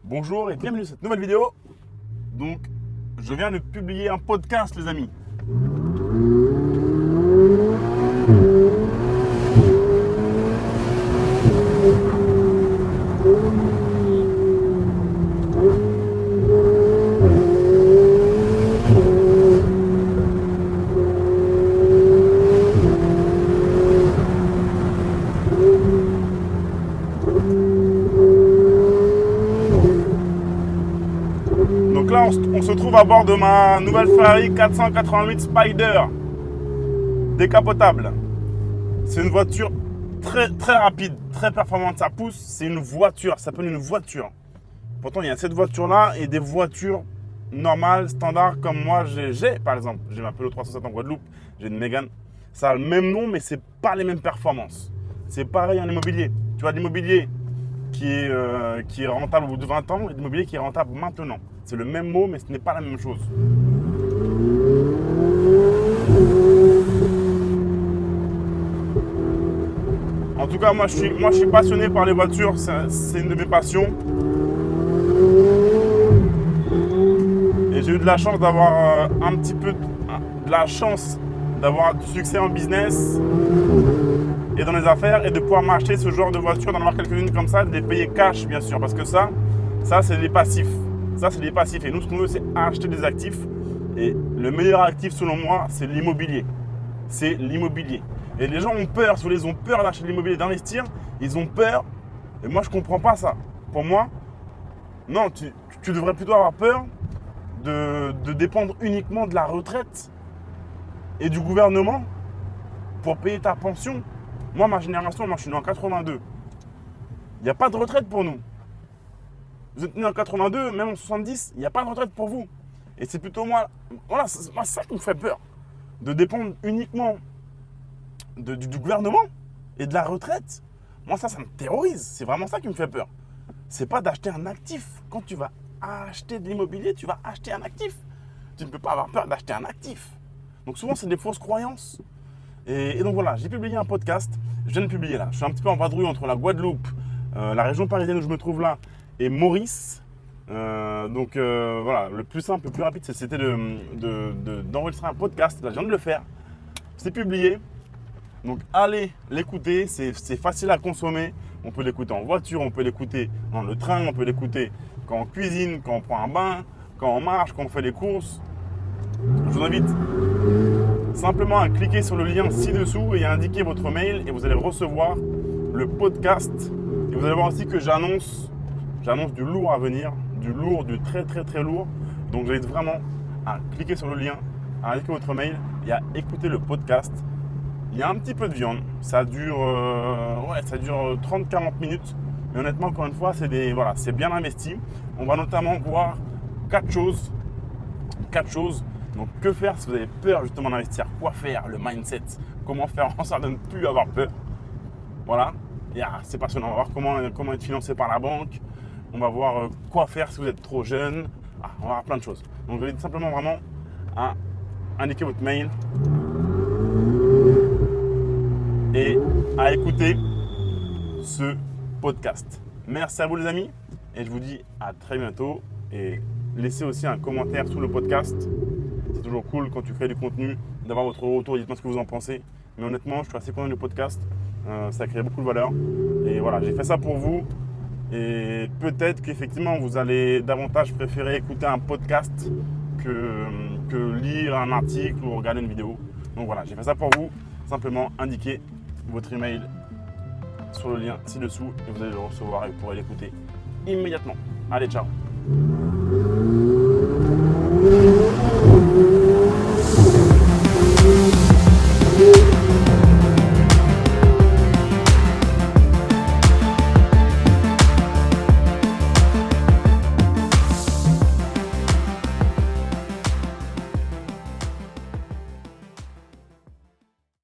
Bonjour et bienvenue dans cette nouvelle vidéo. Donc, je viens de publier un podcast, les amis. Donc là, on se trouve à bord de ma nouvelle Ferrari 488 Spider décapotable. C'est une voiture très rapide, très performante. Ça pousse, c'est une voiture, ça s'appelle une voiture. Pourtant, il y a cette voiture-là et des voitures normales, standards, comme moi j'ai par exemple. J'ai ma Peugeot 307 en Guadeloupe, j'ai une Mégane. Ça a le même nom, mais c'est pas les mêmes performances. C'est pareil en immobilier. Tu vois, l'immobilier qui est rentable au bout de 20 ans et l'immobilier qui est rentable maintenant. C'est le même mot, mais ce n'est pas la même chose. En tout cas, moi je suis passionné par les voitures, c'est une de mes passions. Et j'ai eu de la chance d'avoir un petit peu de la chance d'avoir du succès en business et dans les affaires et de pouvoir m'acheter ce genre de voiture, d'en avoir quelques-unes comme ça, de les payer cash bien sûr, parce que ça c'est les passifs. Ça c'est les passifs et nous ce qu'on veut c'est acheter des actifs et le meilleur actif selon moi c'est l'immobilier. C'est l'immobilier. Et les gens ont peur, si ils ont peur d'acheter de l'immobilier, d'investir, ils ont peur et moi je comprends pas ça. Pour moi, non, tu devrais plutôt avoir peur de dépendre uniquement de la retraite et du gouvernement pour payer ta pension. Moi, ma génération, je suis né en 82. Il n'y a pas de retraite pour nous. Vous êtes né en 82, même en 70, il n'y a pas de retraite pour vous. Et c'est plutôt moi, voilà, c'est ça qui me fait peur. De dépendre uniquement du gouvernement et de la retraite. Moi, ça me terrorise. C'est vraiment ça qui me fait peur. C'est pas d'acheter un actif. Quand tu vas acheter de l'immobilier, tu vas acheter un actif. Tu ne peux pas avoir peur d'acheter un actif. Donc souvent, c'est des fausses croyances. Et donc voilà, j'ai publié un podcast. Je viens de publier là. Je suis un petit peu en vadrouille entre la Guadeloupe, la région parisienne où je me trouve là, et Maurice. Voilà, le plus simple, le plus rapide, c'était d'enregistrer un podcast. Là, je viens de le faire. C'est publié. Donc allez l'écouter. C'est facile à consommer. On peut l'écouter en voiture, on peut l'écouter dans le train, on peut l'écouter quand on cuisine, quand on prend un bain, quand on marche, quand on fait les courses. Je vous invite simplement à cliquer sur le lien ci-dessous et à indiquer votre mail et vous allez recevoir le podcast. Et vous allez voir aussi que j'annonce du lourd à venir, du lourd, du très lourd. Donc je vous invite vraiment à cliquer sur le lien, à indiquer votre mail et à écouter le podcast. Il y a un petit peu de viande, ça dure 30-40 minutes. Mais honnêtement, encore une fois, c'est bien investi. On va notamment voir 4 choses. Donc, que faire si vous avez peur justement d'investir? Quoi faire? Le mindset. Comment faire en sorte de ne plus avoir peur? Voilà. Et c'est passionnant. On va voir comment être financé par la banque. On va voir quoi faire si vous êtes trop jeune. On va voir plein de choses. Donc, je vous invite simplement vraiment à indiquer votre mail et à écouter ce podcast. Merci à vous les amis et je vous dis à très bientôt et laissez aussi un commentaire sous le podcast. C'est toujours cool quand tu crées du contenu d'avoir votre retour, dites-moi ce que vous en pensez. Mais honnêtement, je suis assez content du podcast, ça crée beaucoup de valeur. Et voilà, j'ai fait ça pour vous et peut-être qu'effectivement vous allez davantage préférer écouter un podcast que lire un article ou regarder une vidéo. Donc voilà, j'ai fait ça pour vous, simplement indiquez votre email sur le lien ci-dessous et vous allez le recevoir et vous pourrez l'écouter immédiatement. Allez, ciao!